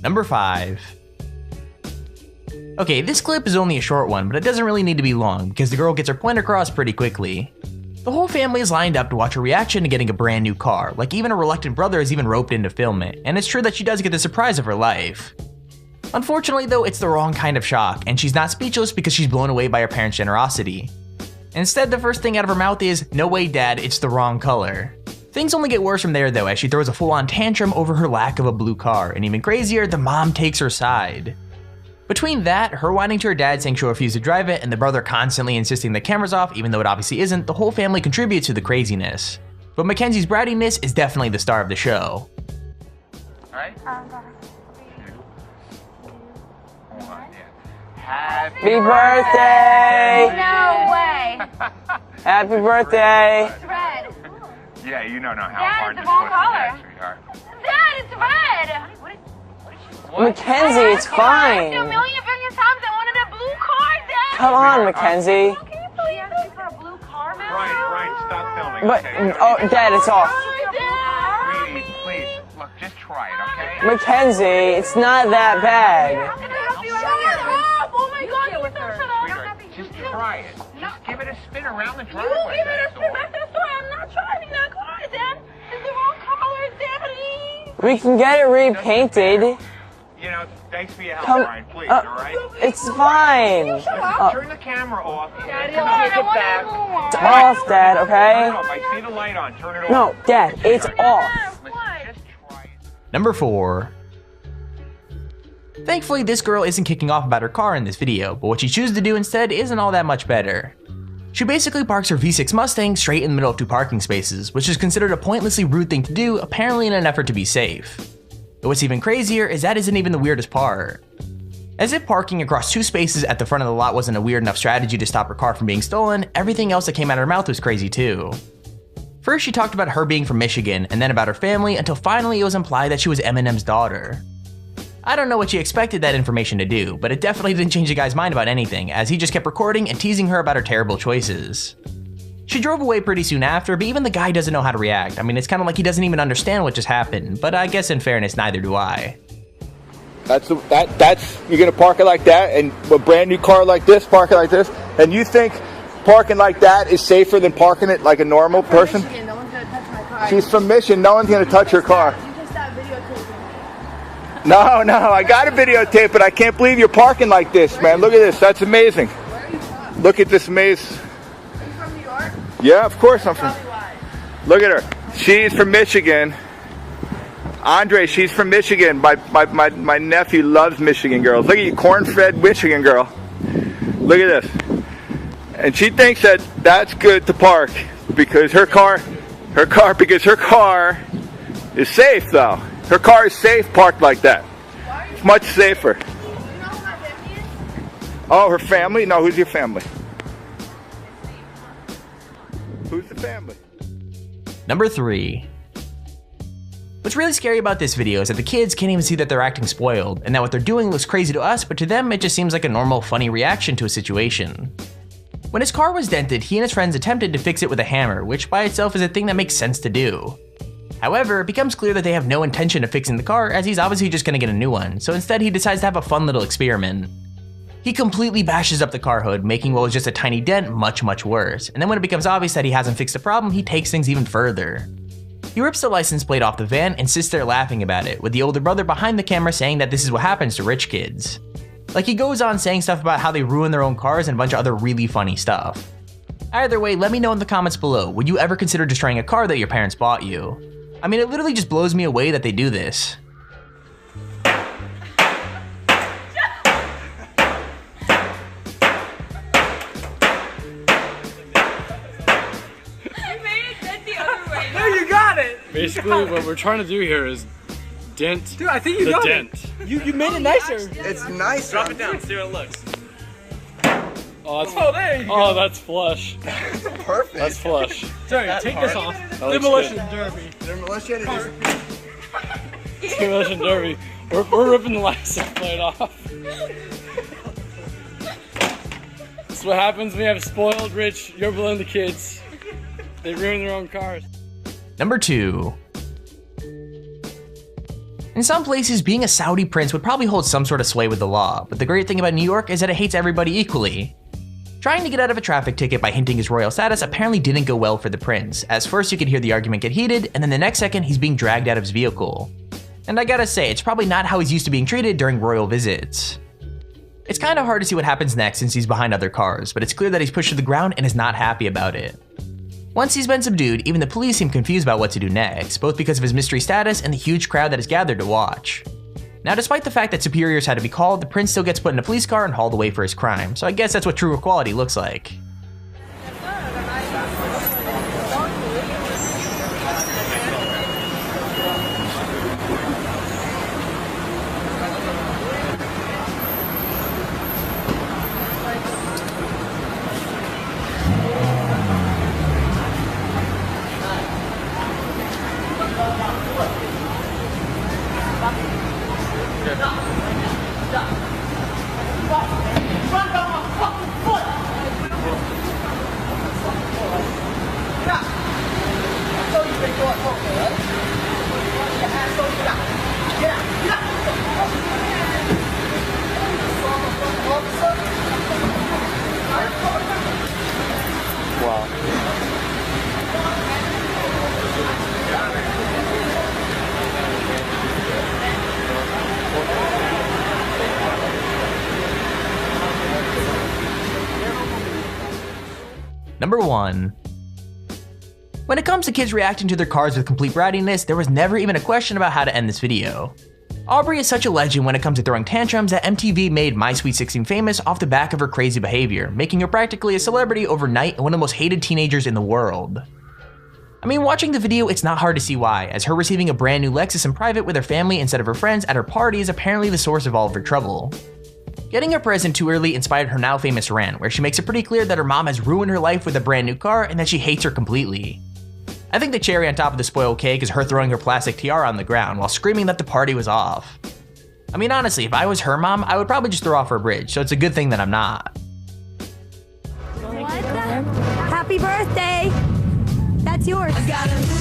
Number 5. Okay, this clip is only a short one, but it doesn't really need to be long because the girl gets her point across pretty quickly. The whole family is lined up to watch her reaction to getting a brand new car, like even a reluctant brother is even roped in to film it, and it's true that she does get the surprise of her life. Unfortunately though, it's the wrong kind of shock, and she's not speechless because she's blown away by her parents' generosity. Instead, the first thing out of her mouth is, "No way dad, it's the wrong color." Things only get worse from there though, as she throws a full-on tantrum over her lack of a blue car, and even crazier, the mom takes her side. Between that, her whining to her dad saying she'll refuse to drive it, and the brother constantly insisting the camera's off even though it obviously isn't, the whole family contributes to the craziness. But Mackenzie's brattiness is definitely the star of the show. Alright? Happy birthday! No way! Happy birthday! It's red. Yeah, you don't know how Dad, hard it's this the wrong was color. sweetheart. Dad, it's red! Mackenzie, it's I fine. asked you a million times I wanted a blue car, Dad! Come on, Mackenzie. Can you please ask me for a blue car, man? Right, stop filming, But, okay? oh, Dad, it's off. Sweetie, please, look, just try it, okay? Mackenzie, it's not that bad. How can I help you? Shut up! Oh my God, you so shut up. Sweetheart, just try it. Just give it a spin around the You driveway. give it a that's spin all. back to the store. I'm not driving that car, Dad. It's the wrong color, Daddy. We can get it repainted. You know, thanks for your help, Come- Brian, please, alright? It's fine. Turn the camera off. Daddy, Come on, I take it want a back. blue one. It's off, Dad, Turn okay? it off. I see the light on. Turn it off. No, Dad, it's off. Listen, just try it. Number 4. Thankfully, this girl isn't kicking off about her car in this video, but what she chooses to do instead isn't all that much better. She basically parks her V6 Mustang straight in the middle of 2 parking spaces, which is considered a pointlessly rude thing to do, apparently in an effort to be safe. But what's even crazier is that isn't even the weirdest part. As if parking across 2 spaces at the front of the lot wasn't a weird enough strategy to stop her car from being stolen, everything else that came out of her mouth was crazy too. First she talked about her being from Michigan, and then about her family, until finally it was implied that she was Eminem's daughter. I don't know what she expected that information to do, but it definitely didn't change the guy's mind about anything, as he just kept recording and teasing her about her terrible choices. She drove away pretty soon after, but even the guy doesn't know how to react. I mean, it's kind of like he doesn't even understand what just happened, but I guess in fairness, neither do I. That's you're gonna park it like that, and a brand new car like this, park it like this, and you think parking like that is safer than parking it like a normal person? Michigan, no one's gonna touch my car. She's from Michigan, no one's gonna touch her car. You can stop videotaping. No, I got a videotape, but I can't believe you're parking like this, man. Look at this, that's amazing. Where are you from? Look at this maze. Are you from New York? Yeah, of course I'm from. Probably why. Look at her. She's from Michigan. Andre, she's from Michigan. My nephew loves Michigan girls. Look at you, corn-fed Michigan girl. Look at this. And she thinks that that's good to park because her car is safe though. Her car is safe parked like that. It's much safer. Do you know who my family is? Oh, her family? No, who's your family? Who's the family? Number 3. What's really scary about this video is that the kids can't even see that they're acting spoiled, and that what they're doing looks crazy to us, but to them it just seems like a normal, funny reaction to a situation. When his car was dented, he and his friends attempted to fix it with a hammer, which by itself is a thing that makes sense to do. However, it becomes clear that they have no intention of fixing the car, as he's obviously just gonna get a new one, so instead he decides to have a fun little experiment. He completely bashes up the car hood, making what was just a tiny dent much worse, and then when it becomes obvious that he hasn't fixed the problem, he takes things even further. He rips the license plate off the van and sits there laughing about it, with the older brother behind the camera saying that this is what happens to rich kids. Like, he goes on saying stuff about how they ruin their own cars and a bunch of other really funny stuff. Either way, let me know in the comments below, would you ever consider destroying a car that your parents bought you? I mean, it literally just blows me away that they do this. No, you got it! Basically, what we're trying to do here is dent Dude, I think you the got dent. it. You made it nicer. It's nice. Drop it down, see how it looks. Oh, that's, Oh, there you go. oh, that's flush. Perfect. That's flush. Sorry, take this off. That looks Demolition good. Derby. Demolition is Demolition Derby. We're ripping the license plate off. That's what happens when you have spoiled, rich, you're below the kids. They ruin their own cars. Number 2. In some places, being a Saudi prince would probably hold some sort of sway with the law, but the great thing about New York is that it hates everybody equally. Trying to get out of a traffic ticket by hinting his royal status apparently didn't go well for the prince, as first you could hear the argument get heated, and then the next second he's being dragged out of his vehicle. And I gotta say, it's probably not how he's used to being treated during royal visits. It's kinda hard to see what happens next since he's behind other cars, but it's clear that he's pushed to the ground and is not happy about it. Once he's been subdued, even the police seem confused about what to do next, both because of his mystery status and the huge crowd that has gathered to watch. Now, despite the fact that superiors had to be called, the prince still gets put in a police car and hauled away for his crime, so I guess that's what true equality looks like. Number 1. When it comes to kids reacting to their cars with complete brattiness, there was never even a question about how to end this video. Aubrey is such a legend when it comes to throwing tantrums that MTV made My Sweet 16 famous off the back of her crazy behavior, making her practically a celebrity overnight and one of the most hated teenagers in the world. I mean, watching the video, it's not hard to see why, as her receiving a brand new Lexus in private with her family instead of her friends at her party is apparently the source of all of her trouble. Getting a present too early inspired her now famous rant, where she makes it pretty clear that her mom has ruined her life with a brand new car and that she hates her completely. I think the cherry on top of the spoiled cake is her throwing her plastic tiara on the ground while screaming that the party was off. I mean, honestly, if I was her mom, I would probably just throw off her bridge, so it's a good thing that I'm not. What the? Happy birthday! That's yours. I got a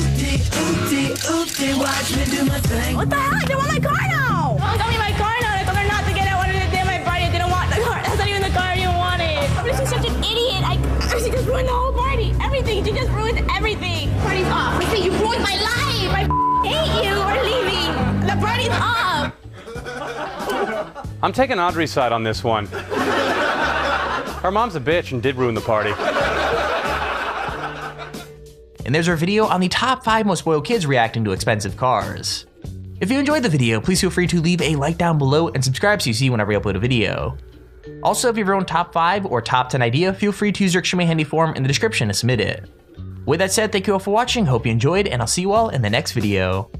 watch me do my thing. What the hell? I don't want my car now! Don't tell me my car now! I told her not to get it. I wanted to do my party. I didn't want the car. That's not even the car I didn't want it. She's such an idiot. She just ruined the whole party. Everything. She just ruined everything. Party's off. Listen, you ruined my life. I hate you. We're leaving. The party's off. I'm taking Audrey's side on this one. Her mom's a bitch and did ruin the party. And there's our video on the top 5 most spoiled kids reacting to expensive cars. If you enjoyed the video, please feel free to leave a like down below and subscribe so you see whenever I upload a video. Also, if you have your own top 5 or top 10 idea, feel free to use your Extremely Handy form in the description to submit it. With that said, thank you all for watching, hope you enjoyed, and I'll see you all in the next video.